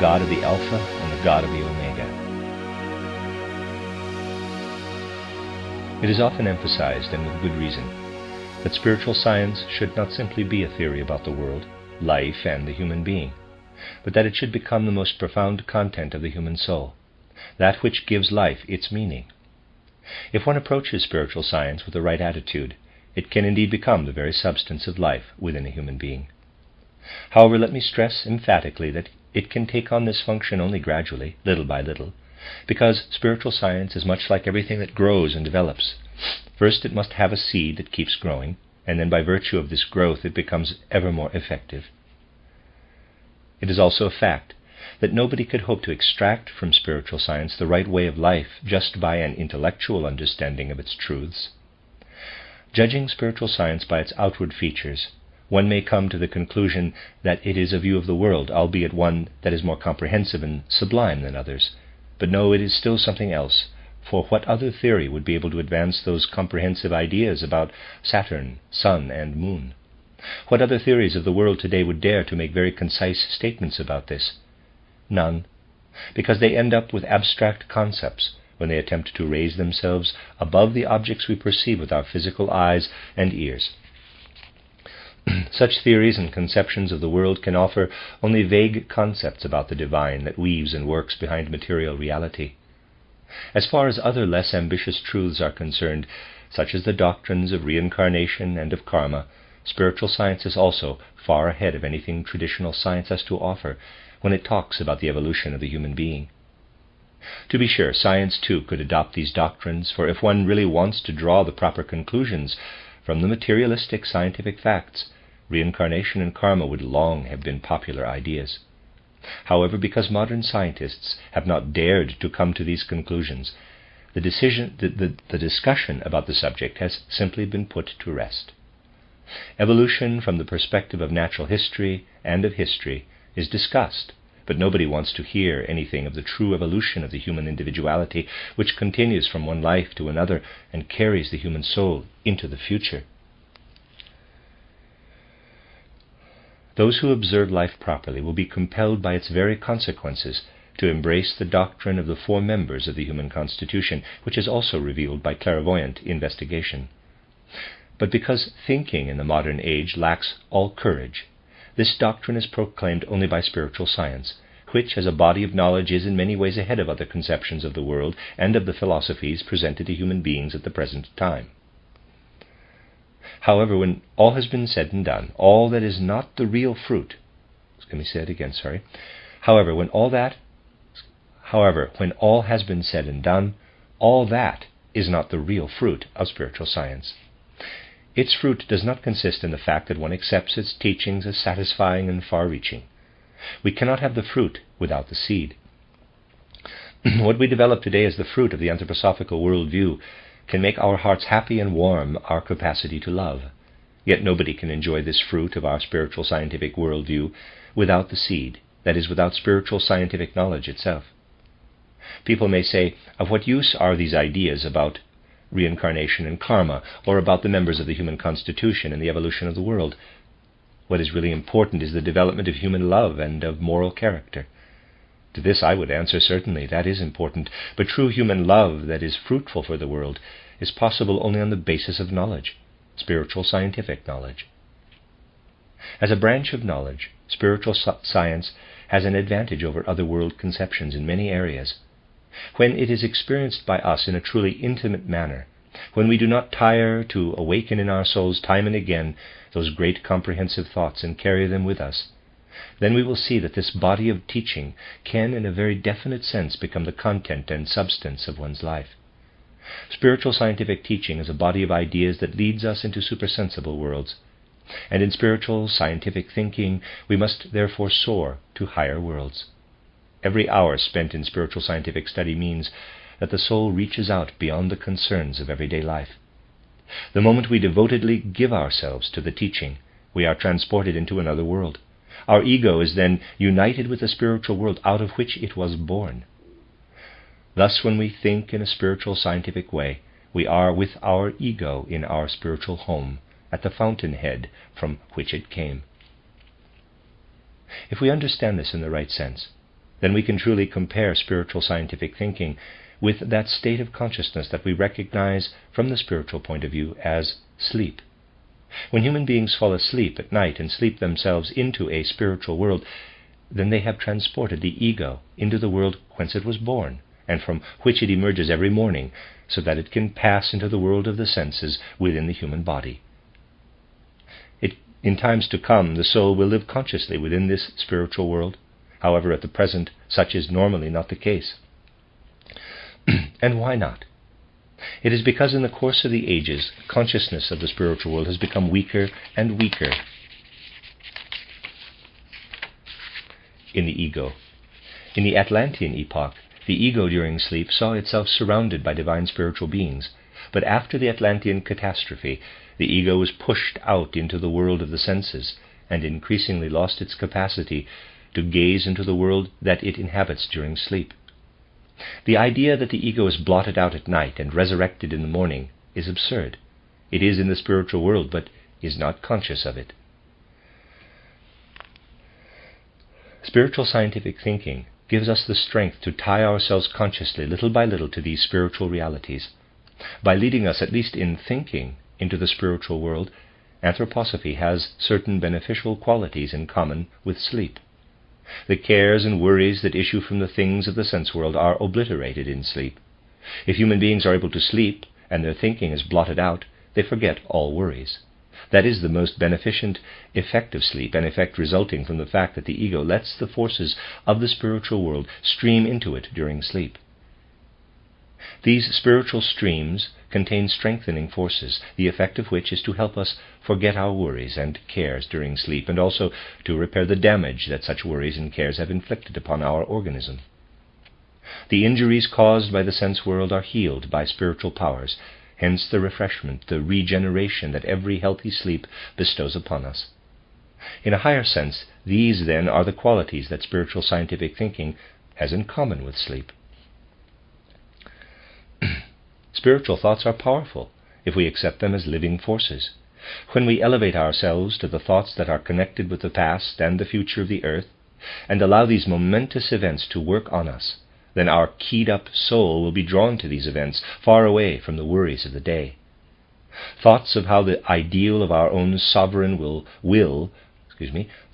God of the Alpha and the God of the Omega. It is often emphasized, and with good reason, that spiritual science should not simply be a theory about the world, life, and the human being, but that it should become the most profound content of the human soul, that which gives life its meaning. If one approaches spiritual science with the right attitude, it can indeed become the very substance of life within a human being. However, let me stress emphatically that it can take on this function only gradually, little by little, because spiritual science is much like everything that grows and develops. First, it must have a seed that keeps growing, and then by virtue of this growth it becomes ever more effective. It is also a fact that nobody could hope to extract from spiritual science the right way of life just by an intellectual understanding of its truths. Judging spiritual science by its outward features, one may come to the conclusion that it is a view of the world, albeit one that is more comprehensive and sublime than others. But no, it is still something else, for what other theory would be able to advance those comprehensive ideas about Saturn, Sun, and Moon? What other theories of the world today would dare to make very concise statements about this? None, because they end up with abstract concepts when they attempt to raise themselves above the objects we perceive with our physical eyes and ears. Such theories and conceptions of the world can offer only vague concepts about the divine that weaves and works behind material reality. As far as other less ambitious truths are concerned, such as the doctrines of reincarnation and of karma, spiritual science is also far ahead of anything traditional science has to offer when it talks about the evolution of the human being. To be sure, science too could adopt these doctrines, for if one really wants to draw the proper conclusions from the materialistic scientific facts, reincarnation and karma would long have been popular ideas. However, because modern scientists have not dared to come to these conclusions, the discussion about the subject has simply been put to rest. Evolution from the perspective of natural history and of history is discussed, but nobody wants to hear anything of the true evolution of the human individuality, which continues from one life to another and carries the human soul into the future. Those who observe life properly will be compelled by its very consequences to embrace the doctrine of the four members of the human constitution, which is also revealed by clairvoyant investigation. But because thinking in the modern age lacks all courage, this doctrine is proclaimed only by spiritual science, which as a body of knowledge is in many ways ahead of other conceptions of the world and of the philosophies presented to human beings at the present time. However, when all has been said and done, all that is not the real fruit, However, when all has been said and done, all that is not the real fruit of spiritual science. Its fruit does not consist in the fact that one accepts its teachings as satisfying and far-reaching. We cannot have the fruit without the seed. What we develop today as the fruit of the anthroposophical worldview can make our hearts happy and warm our capacity to love. Yet nobody can enjoy this fruit of our spiritual scientific worldview without the seed, that is, without spiritual scientific knowledge itself. People may say, of what use are these ideas about reincarnation and karma, or about the members of the human constitution and the evolution of the world? What is really important is the development of human love and of moral character. To this I would answer, certainly, that is important, but true human love that is fruitful for the world is possible only on the basis of knowledge, spiritual scientific knowledge. As a branch of knowledge, spiritual science has an advantage over other world conceptions in many areas. When it is experienced by us in a truly intimate manner, when we do not tire to awaken in our souls time and again those great comprehensive thoughts and carry them with us, then we will see that this body of teaching can in a very definite sense become the content and substance of one's life. Spiritual scientific teaching is a body of ideas that leads us into supersensible worlds, and in spiritual scientific thinking we must therefore soar to higher worlds. Every hour spent in spiritual scientific study means that the soul reaches out beyond the concerns of everyday life. The moment we devotedly give ourselves to the teaching, we are transported into another world. Our ego is then united with the spiritual world out of which it was born. Thus, when we think in a spiritual scientific way, we are with our ego in our spiritual home, at the fountainhead from which it came. If we understand this in the right sense, then we can truly compare spiritual scientific thinking with that state of consciousness that we recognize from the spiritual point of view as sleep. When human beings fall asleep at night and sleep themselves into a spiritual world, then they have transported the ego into the world whence it was born, and from which it emerges every morning, so that it can pass into the world of the senses within the human body. In times to come, the soul will live consciously within this spiritual world. However, at the present, such is normally not the case. And why not? It is because in the course of the ages, consciousness of the spiritual world has become weaker and weaker in the ego. In the Atlantean epoch, the ego during sleep saw itself surrounded by divine spiritual beings, but after the Atlantean catastrophe, the ego was pushed out into the world of the senses and increasingly lost its capacity to gaze into the world that it inhabits during sleep. The idea that the ego is blotted out at night and resurrected in the morning is absurd. It is in the spiritual world, but is not conscious of it. Spiritual scientific thinking gives us the strength to tie ourselves consciously, little by little, to these spiritual realities. By leading us, at least in thinking, into the spiritual world, anthroposophy has certain beneficial qualities in common with sleep. The cares and worries that issue from the things of the sense world are obliterated in sleep. If human beings are able to sleep, and their thinking is blotted out, they forget all worries. That is the most beneficent effect of sleep, an effect resulting from the fact that the ego lets the forces of the spiritual world stream into it during sleep. These spiritual streams contain strengthening forces, the effect of which is to help us forget our worries and cares during sleep, and also to repair the damage that such worries and cares have inflicted upon our organism. The injuries caused by the sense world are healed by spiritual powers, hence the refreshment, the regeneration that every healthy sleep bestows upon us. In a higher sense, these then are the qualities that spiritual scientific thinking has in common with sleep. Spiritual thoughts are powerful if we accept them as living forces. When we elevate ourselves to the thoughts that are connected with the past and the future of the earth, and allow these momentous events to work on us, then our keyed-up soul will be drawn to these events, far away from the worries of the day. Thoughts of how the ideal of our own sovereign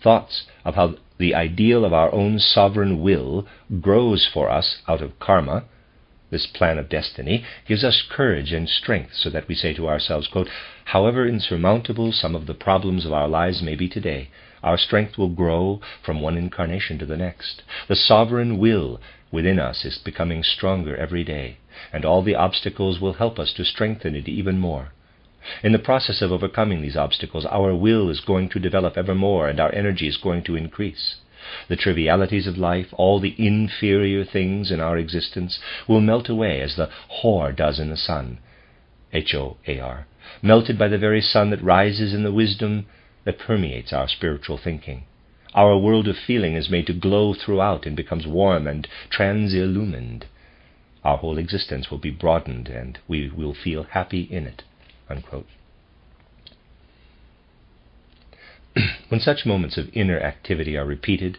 thoughts of how the ideal of our own sovereign will grows for us out of karma, this plan of destiny, gives us courage and strength, so that we say to ourselves, quote, "However insurmountable some of the problems of our lives may be today, our strength will grow from one incarnation to the next. The sovereign will within us is becoming stronger every day, and all the obstacles will help us to strengthen it even more. In the process of overcoming these obstacles, our will is going to develop ever more, and our energy is going to increase. The trivialities of life, all the inferior things in our existence, will melt away as the hoar does in the sun, HOAR, melted by the very sun that rises in the wisdom that permeates our spiritual thinking. Our world of feeling is made to glow throughout and becomes warm and trans-illumined. Our whole existence will be broadened, and we will feel happy in it." Unquote. When such moments of inner activity are repeated,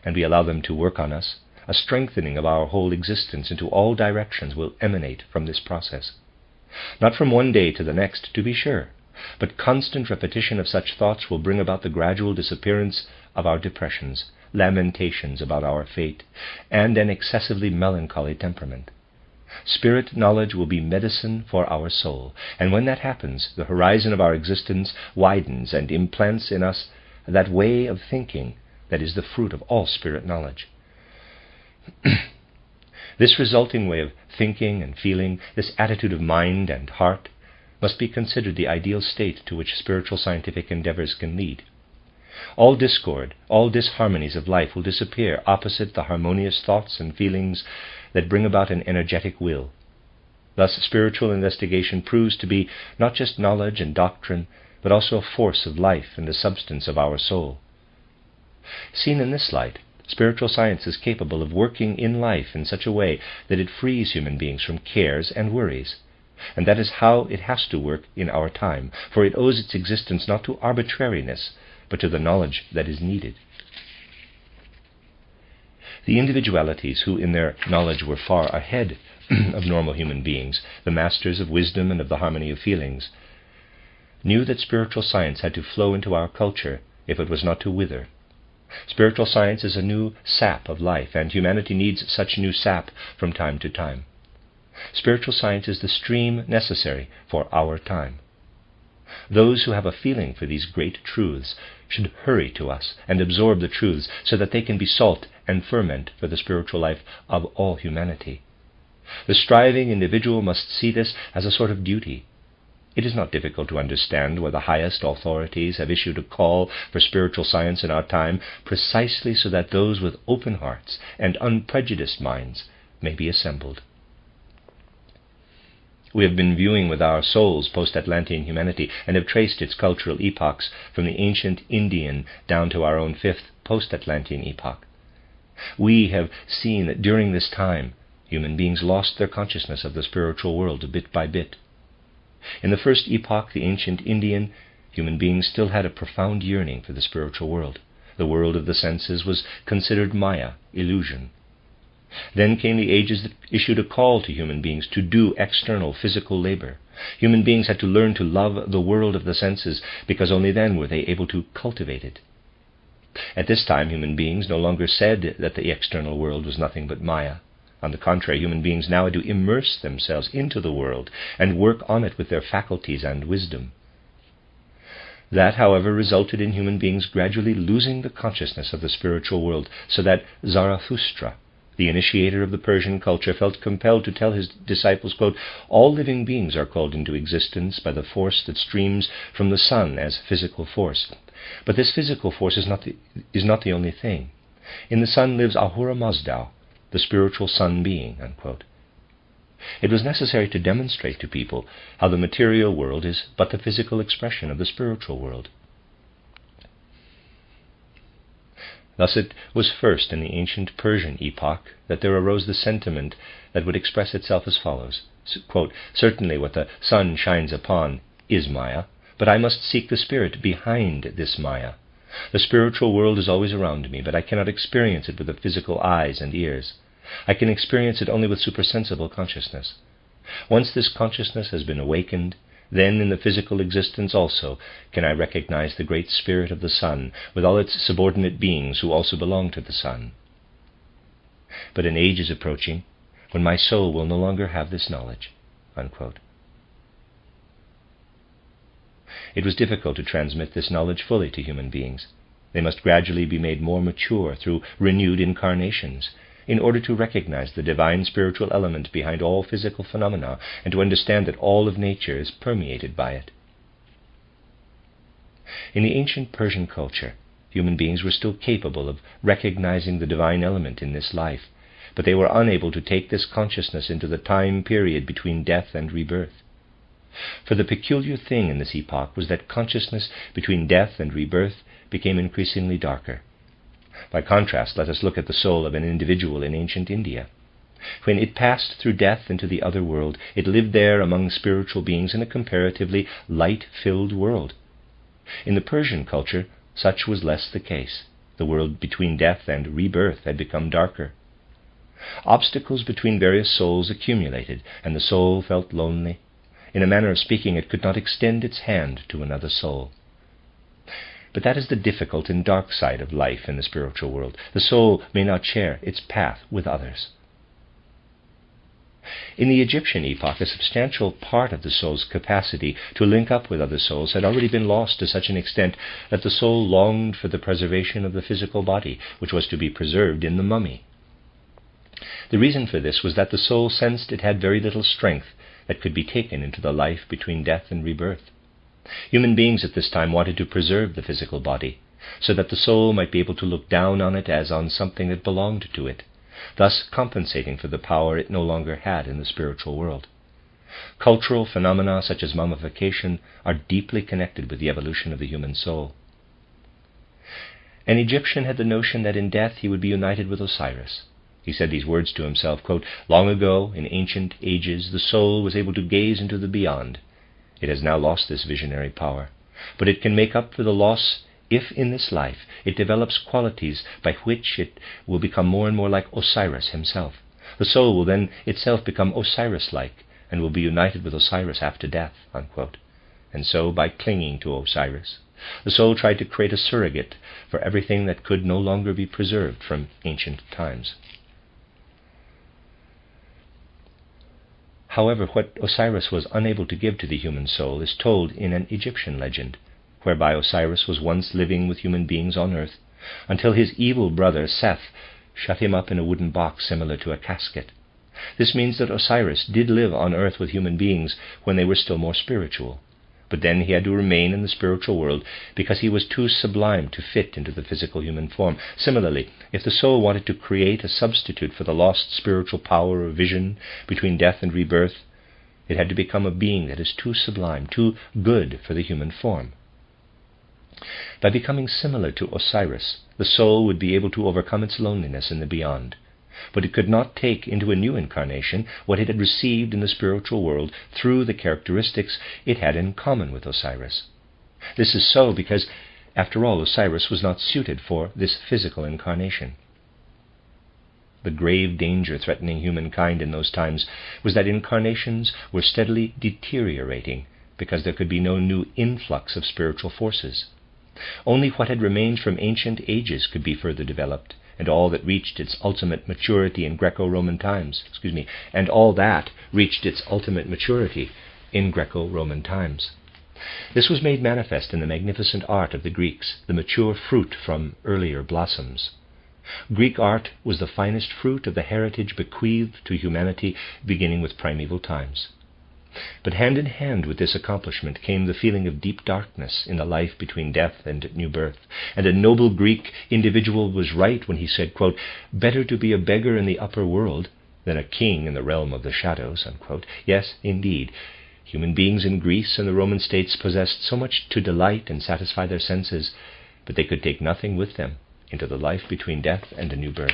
and we allow them to work on us, a strengthening of our whole existence into all directions will emanate from this process. Not from one day to the next, to be sure, but constant repetition of such thoughts will bring about the gradual disappearance of our depressions, lamentations about our fate, and an excessively melancholy temperament. Spirit knowledge will be medicine for our soul, and when that happens, the horizon of our existence widens and implants in us that way of thinking that is the fruit of all spirit knowledge. This resulting way of thinking and feeling, this attitude of mind and heart, must be considered the ideal state to which spiritual scientific endeavors can lead. All discord, all disharmonies of life will disappear opposite the harmonious thoughts and feelings that bring about an energetic will. Thus, spiritual investigation proves to be not just knowledge and doctrine, but also a force of life and the substance of our soul. Seen in this light, spiritual science is capable of working in life in such a way that it frees human beings from cares and worries. And that is how it has to work in our time, for it owes its existence not to arbitrariness, but to the knowledge that is needed. The individualities who in their knowledge were far ahead of normal human beings, the masters of wisdom and of the harmony of feelings, knew that spiritual science had to flow into our culture if it was not to wither. Spiritual science is a new sap of life, and humanity needs such new sap from time to time. Spiritual science is the stream necessary for our time. Those who have a feeling for these great truths should hurry to us and absorb the truths so that they can be salt and ferment for the spiritual life of all humanity. The striving individual must see this as a sort of duty. It is not difficult to understand why the highest authorities have issued a call for spiritual science in our time, precisely so that those with open hearts and unprejudiced minds may be assembled. We have been viewing with our souls post-Atlantean humanity and have traced its cultural epochs from the ancient Indian down to our own fifth post-Atlantean epoch. We have seen that during this time, human beings lost their consciousness of the spiritual world bit by bit. In the first epoch, the ancient Indian, human beings still had a profound yearning for the spiritual world. The world of the senses was considered Maya, illusion. Then came the ages that issued a call to human beings to do external physical labor. Human beings had to learn to love the world of the senses, because only then were they able to cultivate it. At this time, human beings no longer said that the external world was nothing but Maya. On the contrary, human beings now had to immerse themselves into the world and work on it with their faculties and wisdom. That, however, resulted in human beings gradually losing the consciousness of the spiritual world, so that Zarathustra, the initiator of the Persian culture, felt compelled to tell his disciples, quote, "All living beings are called into existence by the force that streams from the sun as physical force. But this physical force is not the only thing. In the sun lives Ahura Mazda, the spiritual sun being," unquote. It was necessary to demonstrate to people how the material world is but the physical expression of the spiritual world. Thus it was first in the ancient Persian epoch that there arose the sentiment that would express itself as follows, quote, "Certainly what the sun shines upon is Maya, but I must seek the spirit behind this Maya. The spiritual world is always around me, but I cannot experience it with the physical eyes and ears. I can experience it only with supersensible consciousness. Once this consciousness has been awakened, then in the physical existence also can I recognize the great spirit of the sun, with all its subordinate beings who also belong to the sun. But an age is approaching when my soul will no longer have this knowledge," unquote. It was difficult to transmit this knowledge fully to human beings. They must gradually be made more mature through renewed incarnations, in order to recognize the divine spiritual element behind all physical phenomena and to understand that all of nature is permeated by it. In the ancient Persian culture, human beings were still capable of recognizing the divine element in this life, but they were unable to take this consciousness into the time period between death and rebirth. For the peculiar thing in this epoch was that consciousness between death and rebirth became increasingly darker. By contrast, let us look at the soul of an individual in ancient India. When it passed through death into the other world, it lived there among spiritual beings in a comparatively light-filled world. In the Persian culture, such was less the case. The world between death and rebirth had become darker. Obstacles between various souls accumulated, and the soul felt lonely. In a manner of speaking, it could not extend its hand to another soul. But that is the difficult and dark side of life in the spiritual world. The soul may not share its path with others. In the Egyptian epoch, a substantial part of the soul's capacity to link up with other souls had already been lost to such an extent that the soul longed for the preservation of the physical body, which was to be preserved in the mummy. The reason for this was that the soul sensed it had very little strength that could be taken into the life between death and rebirth. Human beings at this time wanted to preserve the physical body, so that the soul might be able to look down on it as on something that belonged to it, thus compensating for the power it no longer had in the spiritual world. Cultural phenomena such as mummification are deeply connected with the evolution of the human soul. An Egyptian had the notion that in death he would be united with Osiris. He said these words to himself, quote, "Long ago, in ancient ages, the soul was able to gaze into the beyond. It has now lost this visionary power, but it can make up for the loss if in this life it develops qualities by which it will become more and more like Osiris himself, the soul will then itself become Osiris-like and will be united with Osiris after death, unquote. And so, by clinging to Osiris, the soul tried to create a surrogate for everything that could no longer be preserved from ancient times. However, what Osiris was unable to give to the human soul is told in an Egyptian legend, whereby Osiris was once living with human beings on earth until his evil brother Seth shut him up in a wooden box similar to a casket. This means that Osiris did live on earth with human beings when they were still more spiritual, but then he had to remain in the spiritual world because he was too sublime to fit into the physical human form. Similarly, if the soul wanted to create a substitute for the lost spiritual power or vision between death and rebirth, it had to become a being that is too sublime, too good for the human form. By becoming similar to Osiris, the soul would be able to overcome its loneliness in the beyond, but it could not take into a new incarnation what it had received in the spiritual world through the characteristics it had in common with Osiris. This is so because, after all, Osiris was not suited for this physical incarnation. The grave danger threatening humankind in those times was that incarnations were steadily deteriorating because there could be no new influx of spiritual forces. Only what had remained from ancient ages could be further developed, and all that reached its ultimate maturity in Greco-Roman times. This was made manifest in the magnificent art of the Greeks, the mature fruit from earlier blossoms. Greek art was the finest fruit of the heritage bequeathed to humanity beginning with primeval times. But hand in hand with this accomplishment came the feeling of deep darkness in the life between death and new birth, and a noble Greek individual was right when he said, quote, "Better to be a beggar in the upper world than a king in the realm of the shadows," unquote. Yes, indeed, human beings in Greece and the Roman states possessed so much to delight and satisfy their senses, but they could take nothing with them into the life between death and a new birth.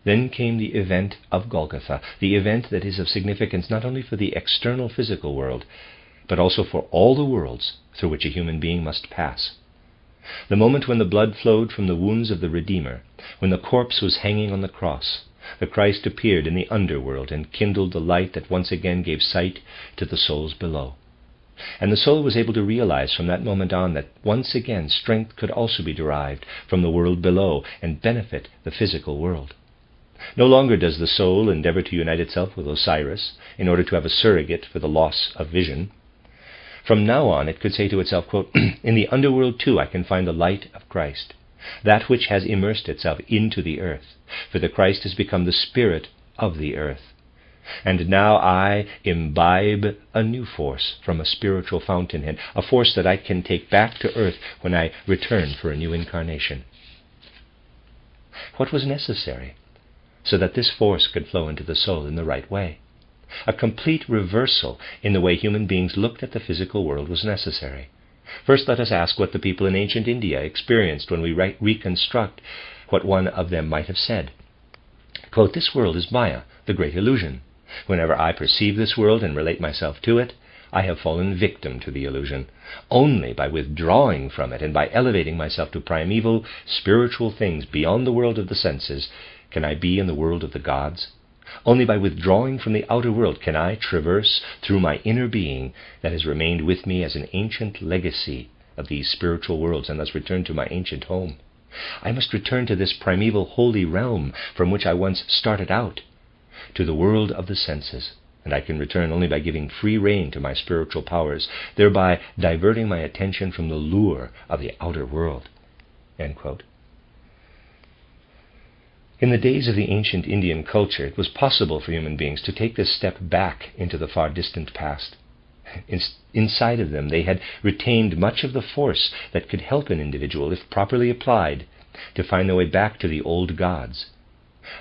Then came the event of Golgotha, the event that is of significance not only for the external physical world, but also for all the worlds through which a human being must pass. The moment when the blood flowed from the wounds of the Redeemer, when the corpse was hanging on the cross, the Christ appeared in the underworld and kindled the light that once again gave sight to the souls below. And the soul was able to realize from that moment on that once again strength could also be derived from the world below and benefit the physical world. No longer does the soul endeavor to unite itself with Osiris in order to have a surrogate for the loss of vision. From now on it could say to itself, quote, "In the underworld too I can find the light of Christ, that which has immersed itself into the earth, for the Christ has become the spirit of the earth. And now I imbibe a new force from a spiritual fountainhead, a force that I can take back to earth when I return for a new incarnation." What was necessary so that this force could flow into the soul in the right way? A complete reversal in the way human beings looked at the physical world was necessary. First, let us ask what the people in ancient India experienced when we reconstruct what one of them might have said. Quote, "This world is Maya, the great illusion. Whenever I perceive this world and relate myself to it, I have fallen victim to the illusion. Only by withdrawing from it and by elevating myself to primeval, spiritual things beyond the world of the senses can I be in the world of the gods. Only by withdrawing from the outer world can I traverse through my inner being that has remained with me as an ancient legacy of these spiritual worlds and thus return to my ancient home. I must return to this primeval holy realm from which I once started out, to the world of the senses, and I can return only by giving free rein to my spiritual powers, thereby diverting my attention from the lure of the outer world." End quote. In the days of the ancient Indian culture, it was possible for human beings to take this step back into the far distant past. Inside of them, they had retained much of the force that could help an individual, if properly applied, to find their way back to the old gods.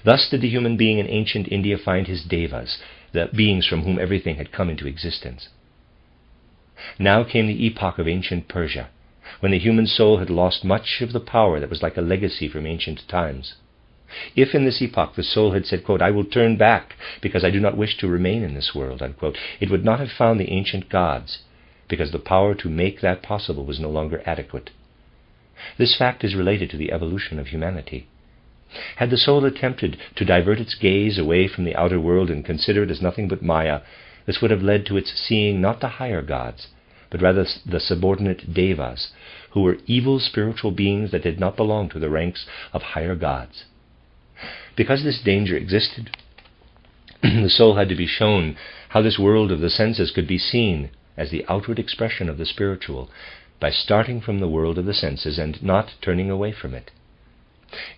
Thus did the human being in ancient India find his devas, the beings from whom everything had come into existence. Now came the epoch of ancient Persia, when the human soul had lost much of the power that was like a legacy from ancient times. If in this epoch the soul had said, quote, "I will turn back because I do not wish to remain in this world," unquote, it would not have found the ancient gods, because the power to make that possible was no longer adequate. This fact is related to the evolution of humanity. Had the soul attempted to divert its gaze away from the outer world and consider it as nothing but Maya, this would have led to its seeing not the higher gods, but rather the subordinate devas, who were evil spiritual beings that did not belong to the ranks of higher gods. Because this danger existed, the soul had to be shown how this world of the senses could be seen as the outward expression of the spiritual, by starting from the world of the senses and not turning away from it.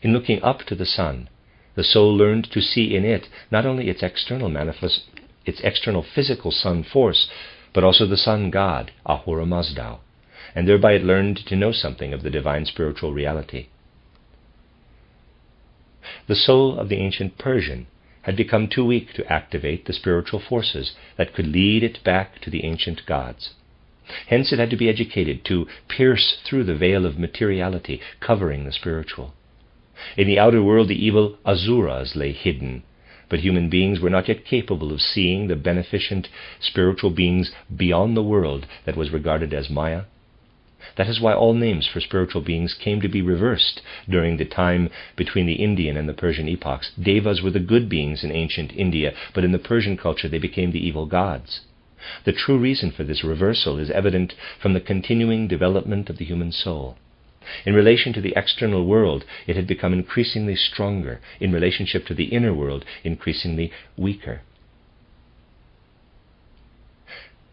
In looking up to the sun, the soul learned to see in it not only its external physical sun force, but also the sun god, Ahura Mazda, and thereby it learned to know something of the divine spiritual reality. The soul of the ancient Persian had become too weak to activate the spiritual forces that could lead it back to the ancient gods. Hence it had to be educated to pierce through the veil of materiality covering the spiritual. In the outer world the evil Asuras lay hidden, but human beings were not yet capable of seeing the beneficent spiritual beings beyond the world that was regarded as Maya. That is why all names for spiritual beings came to be reversed during the time between the Indian and the Persian epochs. Devas were the good beings in ancient India, but in the Persian culture they became the evil gods. The true reason for this reversal is evident from the continuing development of the human soul. In relation to the external world, it had become increasingly stronger. In relationship to the inner world, increasingly weaker.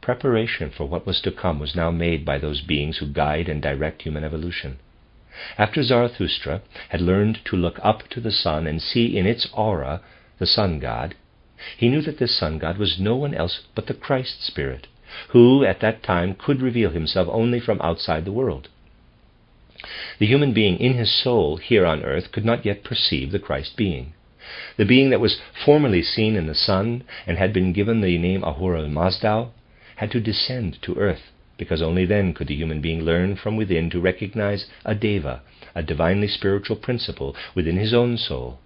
Preparation for what was to come was now made by those beings who guide and direct human evolution. After Zarathustra had learned to look up to the sun and see in its aura the sun god, he knew that this sun god was no one else but the Christ spirit, who at that time could reveal himself only from outside the world. The human being in his soul here on earth could not yet perceive the Christ being. The being that was formerly seen in the sun and had been given the name Ahura Mazda had to descend to earth, because only then could the human being learn from within to recognize a deva, a divinely spiritual principle within his own soul.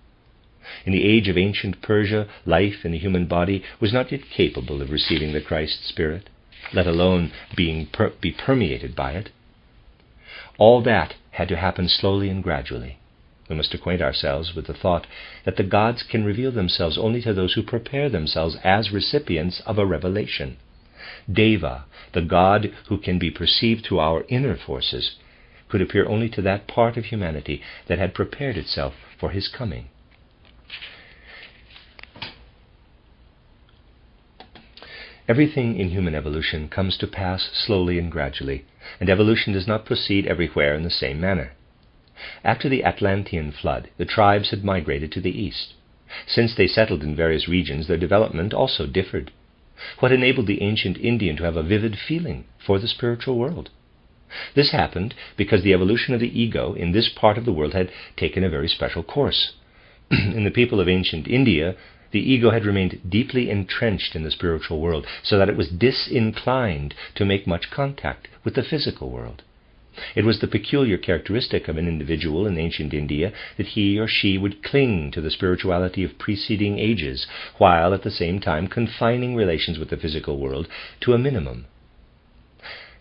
In the age of ancient Persia, life in the human body was not yet capable of receiving the Christ spirit, let alone be permeated by it. All that had to happen slowly and gradually. We must acquaint ourselves with the thought that the gods can reveal themselves only to those who prepare themselves as recipients of a revelation. Deva, the god who can be perceived through our inner forces, could appear only to that part of humanity that had prepared itself for his coming. Everything in human evolution comes to pass slowly and gradually, and evolution does not proceed everywhere in the same manner. After the Atlantean flood, the tribes had migrated to the east. Since they settled in various regions, their development also differed. What enabled the ancient Indian to have a vivid feeling for the spiritual world? This happened because the evolution of the ego in this part of the world had taken a very special course. In the people of ancient India, the ego had remained deeply entrenched in the spiritual world, so that it was disinclined to make much contact with the physical world. It was the peculiar characteristic of an individual in ancient India that he or she would cling to the spirituality of preceding ages, while at the same time confining relations with the physical world to a minimum.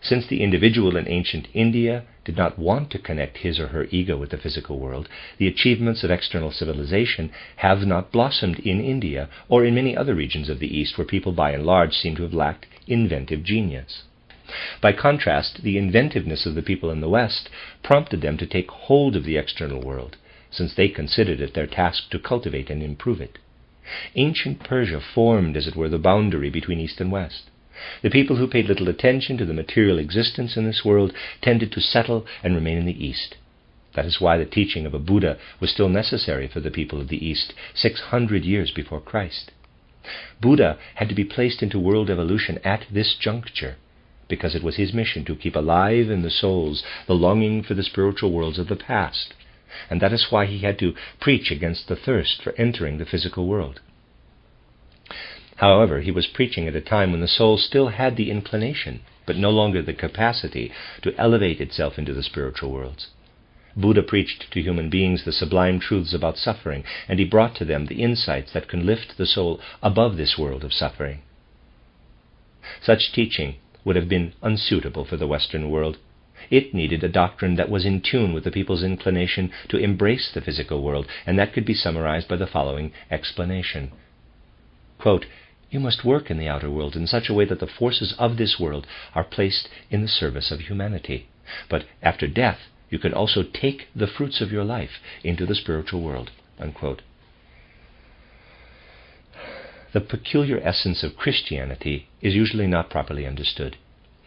Since the individual in ancient India did not want to connect his or her ego with the physical world, the achievements of external civilization have not blossomed in India or in many other regions of the East where people by and large seem to have lacked inventive genius. By contrast, the inventiveness of the people in the West prompted them to take hold of the external world, since they considered it their task to cultivate and improve it. Ancient Persia formed, as it were, the boundary between East and West. The people who paid little attention to the material existence in this world tended to settle and remain in the East. That is why the teaching of a Buddha was still necessary for the people of the East 600 years before Christ. Buddha had to be placed into world evolution at this juncture, because it was his mission to keep alive in the souls the longing for the spiritual worlds of the past, and that is why he had to preach against the thirst for entering the physical world. However, he was preaching at a time when the soul still had the inclination, but no longer the capacity, to elevate itself into the spiritual worlds. Buddha preached to human beings the sublime truths about suffering, and he brought to them the insights that can lift the soul above this world of suffering. Such teaching would have been unsuitable for the Western world. It needed a doctrine that was in tune with the people's inclination to embrace the physical world, and that could be summarized by the following explanation. Quote, "You must work in the outer world in such a way that the forces of this world are placed in the service of humanity. But after death, you can also take the fruits of your life into the spiritual world." Unquote. The peculiar essence of Christianity is usually not properly understood.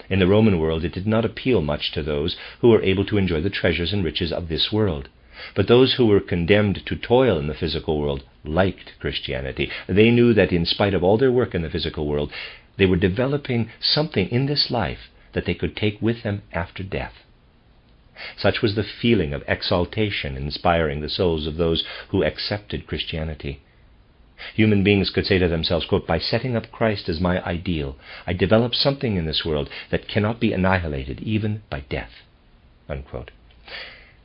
In the Roman world, it did not appeal much to those who were able to enjoy the treasures and riches of this world. But those who were condemned to toil in the physical world liked Christianity. They knew that in spite of all their work in the physical world, they were developing something in this life that they could take with them after death. Such was the feeling of exaltation inspiring the souls of those who accepted Christianity. Human beings could say to themselves, quote, "By setting up Christ as my ideal, I develop something in this world that cannot be annihilated even by death." Unquote.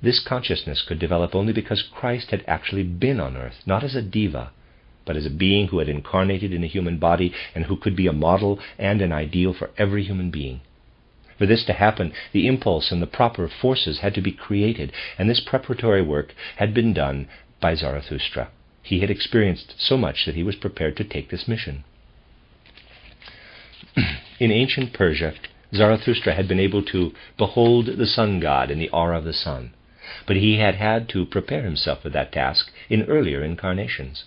This consciousness could develop only because Christ had actually been on earth, not as a diva, but as a being who had incarnated in a human body and who could be a model and an ideal for every human being. For this to happen, the impulse and the proper forces had to be created, and this preparatory work had been done by Zarathustra. He had experienced so much that he was prepared to take this mission. In ancient Persia, Zarathustra had been able to behold the sun god in the aura of the sun, but he had had to prepare himself for that task in earlier incarnations.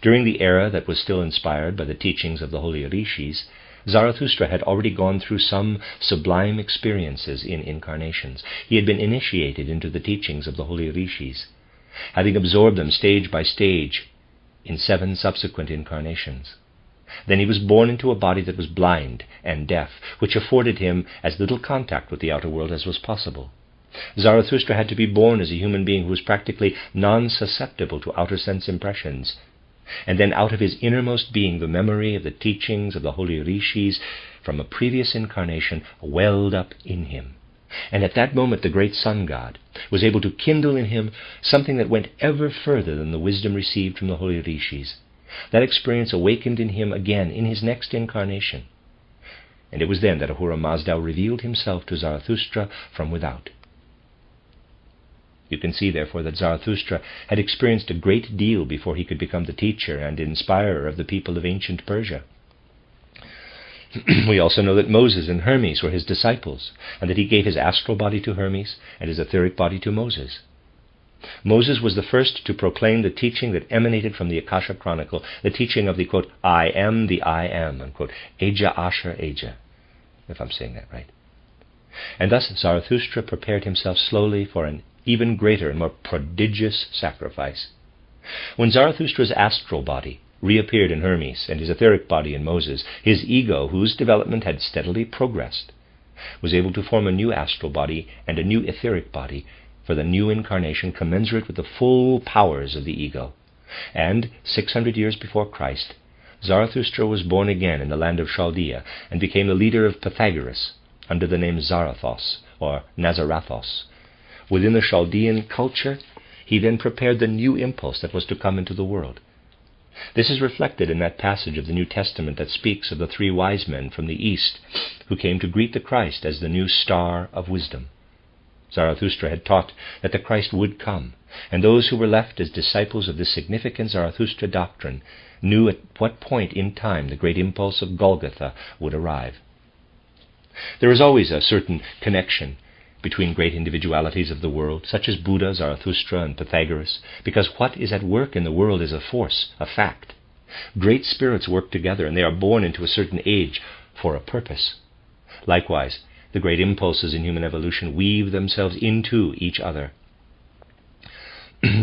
During the era that was still inspired by the teachings of the holy rishis, Zarathustra had already gone through some sublime experiences in incarnations. He had been initiated into the teachings of the holy rishis, having absorbed them stage by stage in 7 subsequent incarnations. Then he was born into a body that was blind and deaf, which afforded him as little contact with the outer world as was possible. Zarathustra had to be born as a human being who was practically non-susceptible to outer sense impressions, and then out of his innermost being the memory of the teachings of the holy rishis from a previous incarnation welled up in him. And at that moment the great sun god was able to kindle in him something that went ever further than the wisdom received from the holy rishis. That experience awakened in him again in his next incarnation. And it was then that Ahura Mazda revealed himself to Zarathustra from without. You can see, therefore, that Zarathustra had experienced a great deal before he could become the teacher and inspirer of the people of ancient Persia. We also know that Moses and Hermes were his disciples, and that he gave his astral body to Hermes and his etheric body to Moses. Moses was the first to proclaim the teaching that emanated from the Akasha Chronicle, the teaching of the, quote, "I am the I am," unquote, Eja Asher Eja, if I'm saying that right. And thus Zarathustra prepared himself slowly for an even greater and more prodigious sacrifice. When Zarathustra's astral body reappeared in Hermes and his etheric body in Moses, his ego, whose development had steadily progressed, was able to form a new astral body and a new etheric body for the new incarnation commensurate with the full powers of the ego. And 600 years before Christ, Zarathustra was born again in the land of Chaldea and became the leader of Pythagoras under the name Zarathos or Nazarathos. Within the Chaldean culture, he then prepared the new impulse that was to come into the world. This is reflected in that passage of the New Testament that speaks of the 3 wise men from the east who came to greet the Christ as the new star of wisdom. Zarathustra had taught that the Christ would come, and those who were left as disciples of this significant Zarathustra doctrine knew at what point in time the great impulse of Golgotha would arrive. There is always a certain connection between great individualities of the world, such as Buddha, Zarathustra, and Pythagoras, because what is at work in the world is a force, a fact. Great spirits work together, and they are born into a certain age for a purpose. Likewise, the great impulses in human evolution weave themselves into each other.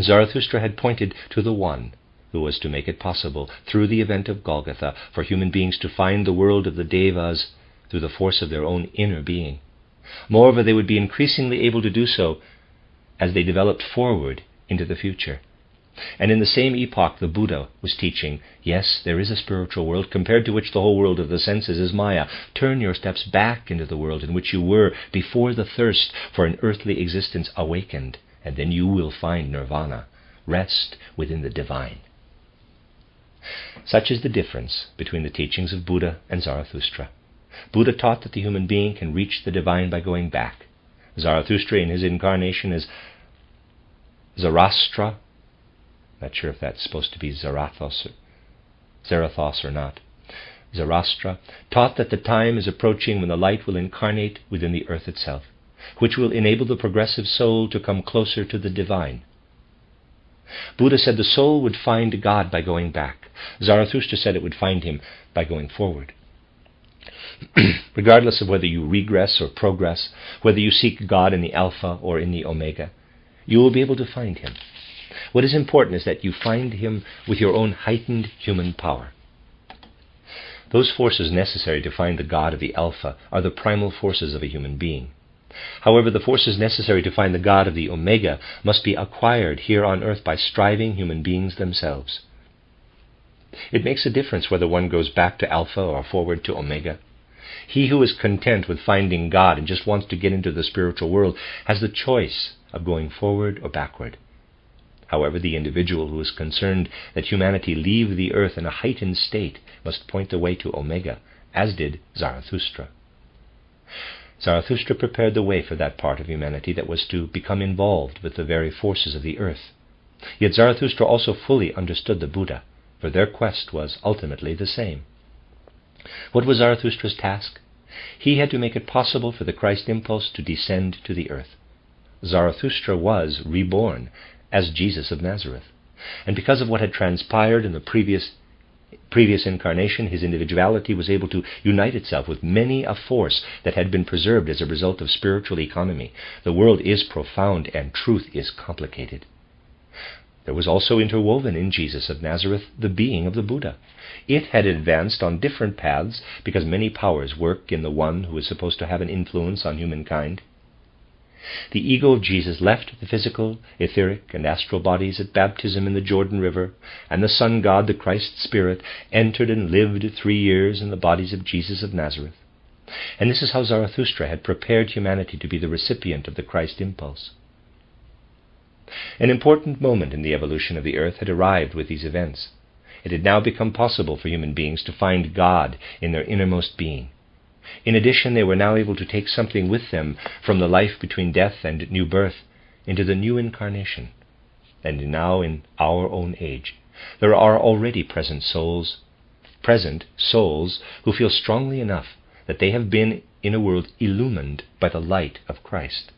Zarathustra had pointed to the one who was to make it possible, through the event of Golgotha, for human beings to find the world of the Devas through the force of their own inner being. Moreover, they would be increasingly able to do so as they developed forward into the future. And in the same epoch, the Buddha was teaching, yes, there is a spiritual world, compared to which the whole world of the senses is Maya. Turn your steps back into the world in which you were before the thirst for an earthly existence awakened, and then you will find nirvana, rest within the divine. Such is the difference between the teachings of Buddha and Zarathustra. Buddha taught that the human being can reach the divine by going back. Zarathustra in his incarnation as Zarathustra, not sure if that's supposed to be Zarathos or not, Zarathustra, taught that the time is approaching when the light will incarnate within the earth itself, which will enable the progressive soul to come closer to the divine. Buddha said the soul would find God by going back. Zarathustra said it would find him by going forward. Regardless of whether you regress or progress, whether you seek God in the Alpha or in the Omega, you will be able to find him. What is important is that you find him with your own heightened human power. Those forces necessary to find the God of the Alpha are the primal forces of a human being. However, the forces necessary to find the God of the Omega must be acquired here on earth by striving human beings themselves. It makes a difference whether one goes back to Alpha or forward to Omega. He who is content with finding God and just wants to get into the spiritual world has the choice of going forward or backward. However, the individual who is concerned that humanity leave the earth in a heightened state must point the way to Omega, as did Zarathustra. Zarathustra prepared the way for that part of humanity that was to become involved with the very forces of the earth. Yet Zarathustra also fully understood the Buddha, for their quest was ultimately the same. What was Zarathustra's task? He had to make it possible for the Christ impulse to descend to the earth. Zarathustra was reborn as Jesus of Nazareth, and because of what had transpired in the previous incarnation, his individuality was able to unite itself with many a force that had been preserved as a result of spiritual economy. The world is profound and truth is complicated. There was also interwoven in Jesus of Nazareth the being of the Buddha. It had advanced on different paths because many powers work in the one who is supposed to have an influence on humankind. The ego of Jesus left the physical, etheric, and astral bodies at baptism in the Jordan River, and the Sun God, the Christ Spirit, entered and lived 3 years in the bodies of Jesus of Nazareth. And this is how Zarathustra had prepared humanity to be the recipient of the Christ impulse. An important moment in the evolution of the earth had arrived with these events. It had now become possible for human beings to find God in their innermost being. In addition, they were now able to take something with them from the life between death and new birth into the new incarnation. And now in our own age, there are already present souls who feel strongly enough that they have been in a world illumined by the light of Christ.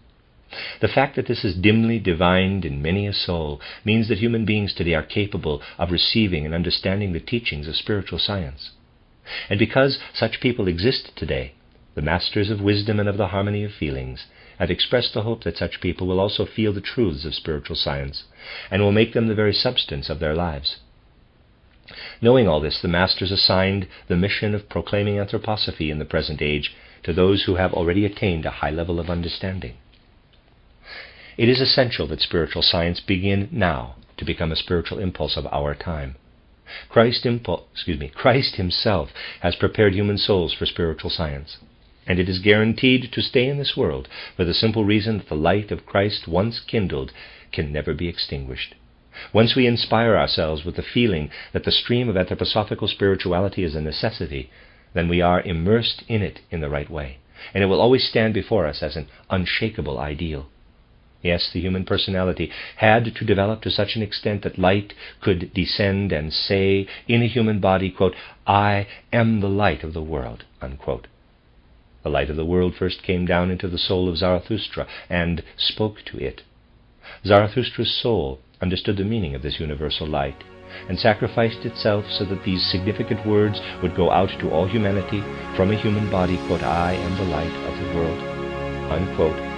The fact that this is dimly divined in many a soul means that human beings today are capable of receiving and understanding the teachings of spiritual science. And because such people exist today, the masters of wisdom and of the harmony of feelings have expressed the hope that such people will also feel the truths of spiritual science and will make them the very substance of their lives. Knowing all this, the masters assigned the mission of proclaiming anthroposophy in the present age to those who have already attained a high level of understanding. It is essential that spiritual science begin now to become a spiritual impulse of our time. Christ himself has prepared human souls for spiritual science, and it is guaranteed to stay in this world for the simple reason that the light of Christ once kindled can never be extinguished. Once we inspire ourselves with the feeling that the stream of anthroposophical spirituality is a necessity, then we are immersed in it in the right way, and it will always stand before us as an unshakable ideal. Yes, the human personality had to develop to such an extent that light could descend and say in a human body, quote, "I am the light of the world," unquote. The light of the world first came down into the soul of Zarathustra and spoke to it. Zarathustra's soul understood the meaning of this universal light and sacrificed itself so that these significant words would go out to all humanity from a human body, quote, "I am the light of the world," unquote,